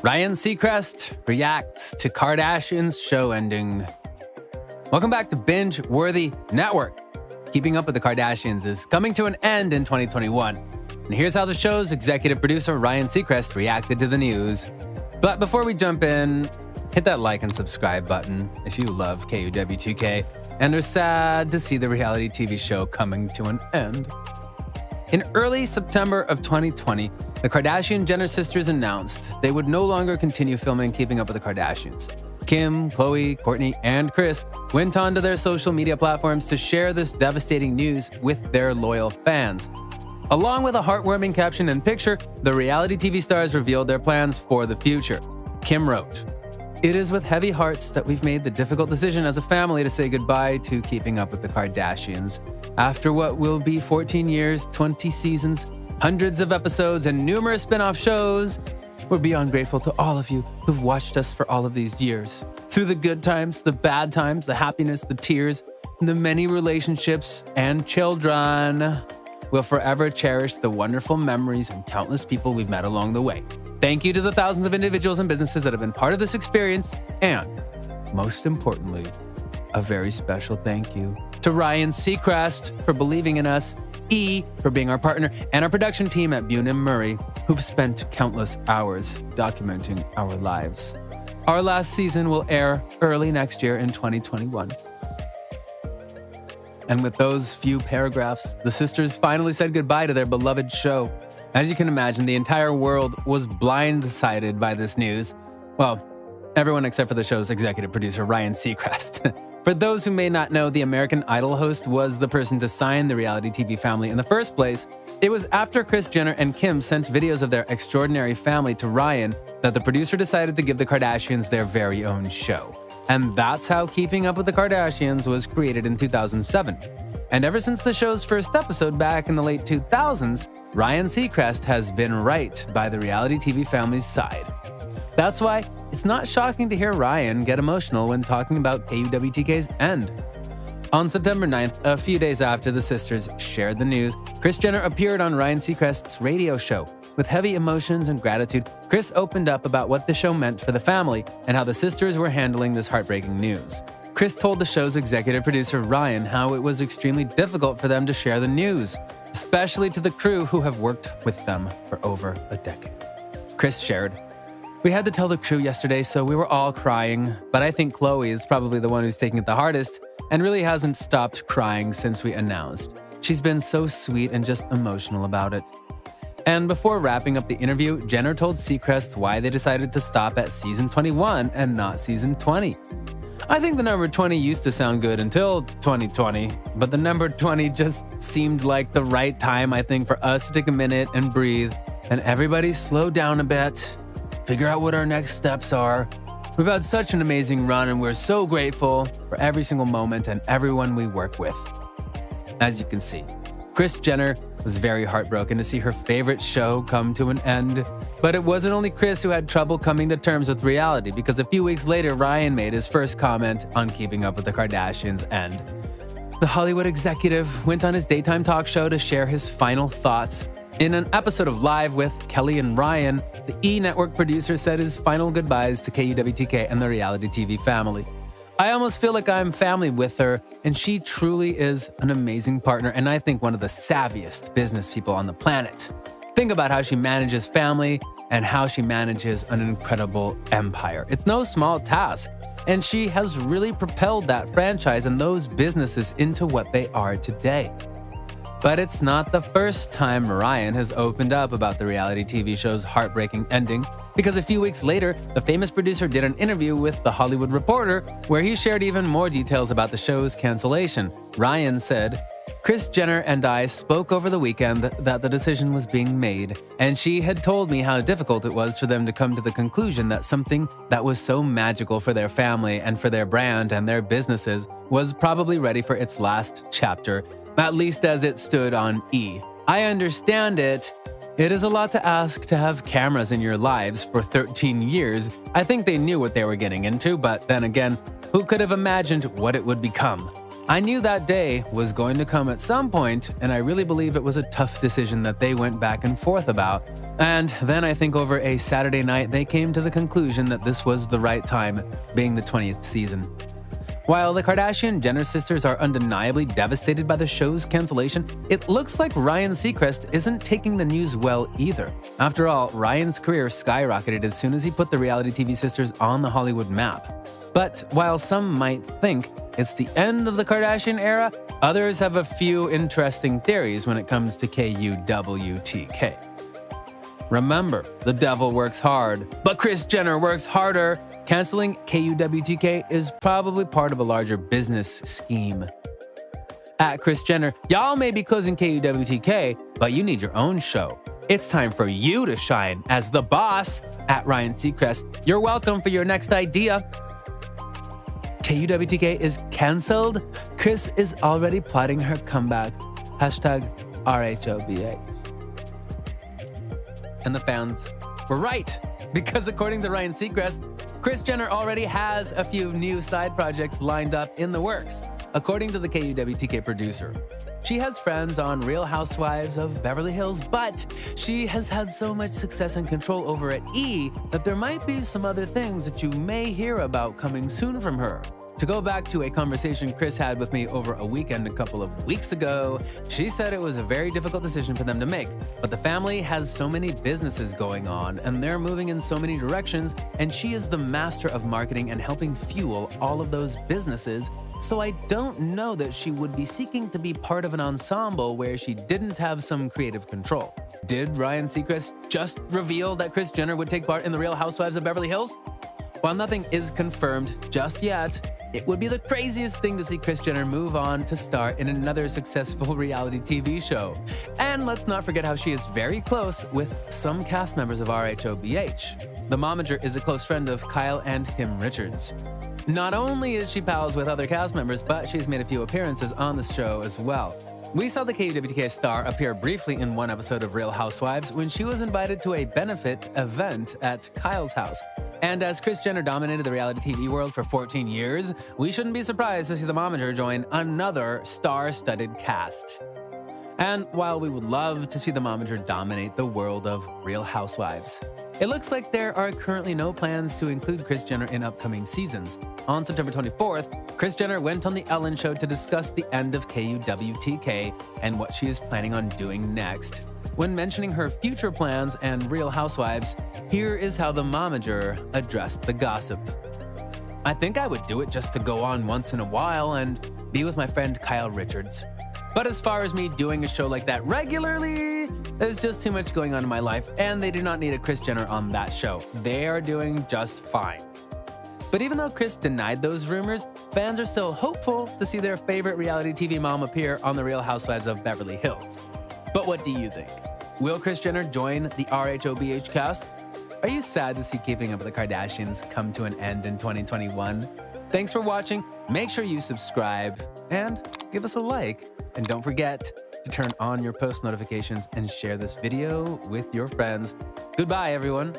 Ryan Seacrest reacts to Kardashians show ending. Welcome back to Binge-Worthy Network. Keeping Up with the Kardashians is coming to an end in 2021. And here's how the show's executive producer Ryan Seacrest reacted to the news. But before we jump in, hit that like and subscribe button if you love KUWTK and are sad to see the reality TV show coming to an end. In early September of 2020, the Kardashian-Jenner sisters announced they would no longer continue filming Keeping Up with the Kardashians. Kim, Khloe, Kourtney, and Kris went onto their social media platforms to share this devastating news with their loyal fans. Along with a heartwarming caption and picture, the reality TV stars revealed their plans for the future. Kim wrote, "It is with heavy hearts that we've made the difficult decision as a family to say goodbye to Keeping Up with the Kardashians. After what will be 14 years, 20 seasons, hundreds of episodes, and numerous spin-off shows, we're beyond grateful to all of you who've watched us for all of these years. Through the good times, the bad times, the happiness, the tears, the many relationships and children, we'll forever cherish the wonderful memories and countless people we've met along the way. Thank you to the thousands of individuals and businesses that have been part of this experience, and most importantly, a very special thank you to Ryan Seacrest for believing in us, E for being our partner, and our production team at Bune & Murray, who've spent countless hours documenting our lives. Our last season will air early next year in 2021. And with those few paragraphs, the sisters finally said goodbye to their beloved show. As you can imagine, the entire world was blindsided by this news. Well, everyone except for the show's executive producer, Ryan Seacrest. For those who may not know, the American Idol host was the person to sign the reality TV family in the first place. It was after Kris Jenner and Kim sent videos of their extraordinary family to Ryan that the producer decided to give the Kardashians their very own show. And that's how Keeping Up with the Kardashians was created in 2007. And ever since the show's first episode back in the late 2000s, Ryan Seacrest has been right by the reality TV family's side. That's why it's not shocking to hear Ryan get emotional when talking about KUWTK's end. On September 9th, a few days after the sisters shared the news, Kris Jenner appeared on Ryan Seacrest's radio show. With heavy emotions and gratitude, Kris opened up about what the show meant for the family and how the sisters were handling this heartbreaking news. Kris told the show's executive producer Ryan how it was extremely difficult for them to share the news, especially to the crew who have worked with them for over a decade. Kris shared, "We had to tell the crew yesterday, so we were all crying, but I think Khloe is probably the one who's taking it the hardest and really hasn't stopped crying since we announced. She's been so sweet and just emotional about it." And before wrapping up the interview, Jenner told Seacrest why they decided to stop at season 21 and not season 20. "I think the number 20 used to sound good until 2020, but the number 20 just seemed like the right time, I think, for us to take a minute and breathe and everybody slow down a bit, figure out what our next steps are. We've had such an amazing run and we're so grateful for every single moment and everyone we work with." As you can see, Kris Jenner was very heartbroken to see her favorite show come to an end. But it wasn't only Kris who had trouble coming to terms with reality, because a few weeks later, Ryan made his first comment on Keeping Up with the Kardashians' end. The Hollywood executive went on his daytime talk show to share his final thoughts. In an episode of Live with Kelly and Ryan, the E! Network producer said his final goodbyes to KUWTK and the reality TV family. "I almost feel like I'm family with her, and she truly is an amazing partner and I think one of the savviest business people on the planet. Think about how she manages family and how she manages an incredible empire. It's no small task, and she has really propelled that franchise and those businesses into what they are today." But it's not the first time Ryan has opened up about the reality TV show's heartbreaking ending, because a few weeks later, the famous producer did an interview with The Hollywood Reporter where he shared even more details about the show's cancellation. Ryan said, "Kris Jenner and I spoke over the weekend that the decision was being made, and she had told me how difficult it was for them to come to the conclusion that something that was so magical for their family and for their brand and their businesses was probably ready for its last chapter, at least as it stood on E! I understand it. It is a lot to ask to have cameras in your lives for 13 years. I think they knew what they were getting into, but then again, who could have imagined what it would become? I knew that day was going to come at some point, and I really believe it was a tough decision that they went back and forth about, And then I think over a Saturday night, they came to the conclusion that this was the right time, being the 20th season. While the Kardashian-Jenner sisters are undeniably devastated by the show's cancellation, it looks like Ryan Seacrest isn't taking the news well either. After all, Ryan's career skyrocketed as soon as he put the reality TV sisters on the Hollywood map. But while some might think it's the end of the Kardashian era, others have a few interesting theories when it comes to KUWTK. Remember, the devil works hard, but Kris Jenner works harder. Canceling KUWTK is probably part of a larger business scheme. At Kris Jenner, y'all may be closing KUWTK, but you need your own show. It's time for you to shine as the boss. At Ryan Seacrest, you're welcome for your next idea. KUWTK is canceled. Kris is already plotting her comeback. #RHOBH. And the fans were right, because according to Ryan Seacrest, Kris Jenner already has a few new side projects lined up in the works, according to the KUWTK producer. She has friends on Real Housewives of Beverly Hills, but she has had so much success and control over at E! that there might be some other things that you may hear about coming soon from her. To go back to a conversation Kris had with me over a weekend a couple of weeks ago, she said it was a very difficult decision for them to make, but the family has so many businesses going on and they're moving in so many directions, and she is the master of marketing and helping fuel all of those businesses. So I don't know that she would be seeking to be part of an ensemble where she didn't have some creative control. Did Ryan Seacrest just reveal that Kris Jenner would take part in the Real Housewives of Beverly Hills? While nothing is confirmed just yet, it would be the craziest thing to see Kris Jenner move on to star in another successful reality TV show. And let's not forget how she is very close with some cast members of RHOBH. The momager is a close friend of Kyle and Kim Richards. Not only is she pals with other cast members, but she's made a few appearances on the show as well. We saw the KUWTK star appear briefly in one episode of Real Housewives when she was invited to a benefit event at Kyle's house. And as Kris Jenner dominated the reality TV world for 14 years, we shouldn't be surprised to see the momager join another star-studded cast. And while we would love to see the momager dominate the world of Real Housewives, it looks like there are currently no plans to include Kris Jenner in upcoming seasons. On September 24th, Kris Jenner went on The Ellen Show to discuss the end of KUWTK and what she is planning on doing next. When mentioning her future plans and Real Housewives, here is how the momager addressed the gossip. I think I would do it just to go on once in a while and be with my friend Kyle Richards. But as far as me doing a show like that regularly, there's just too much going on in my life, and they do not need a Kris Jenner on that show. They are doing just fine. But even though Kris denied those rumors, fans are still hopeful to see their favorite reality TV mom appear on The Real Housewives of Beverly Hills. But what do you think? Will Kris Jenner join the RHOBH cast? Are you sad to see Keeping Up with the Kardashians come to an end in 2021? Thanks for watching. Make sure you subscribe and give us a like. And don't forget to turn on your post notifications and share this video with your friends. Goodbye, everyone.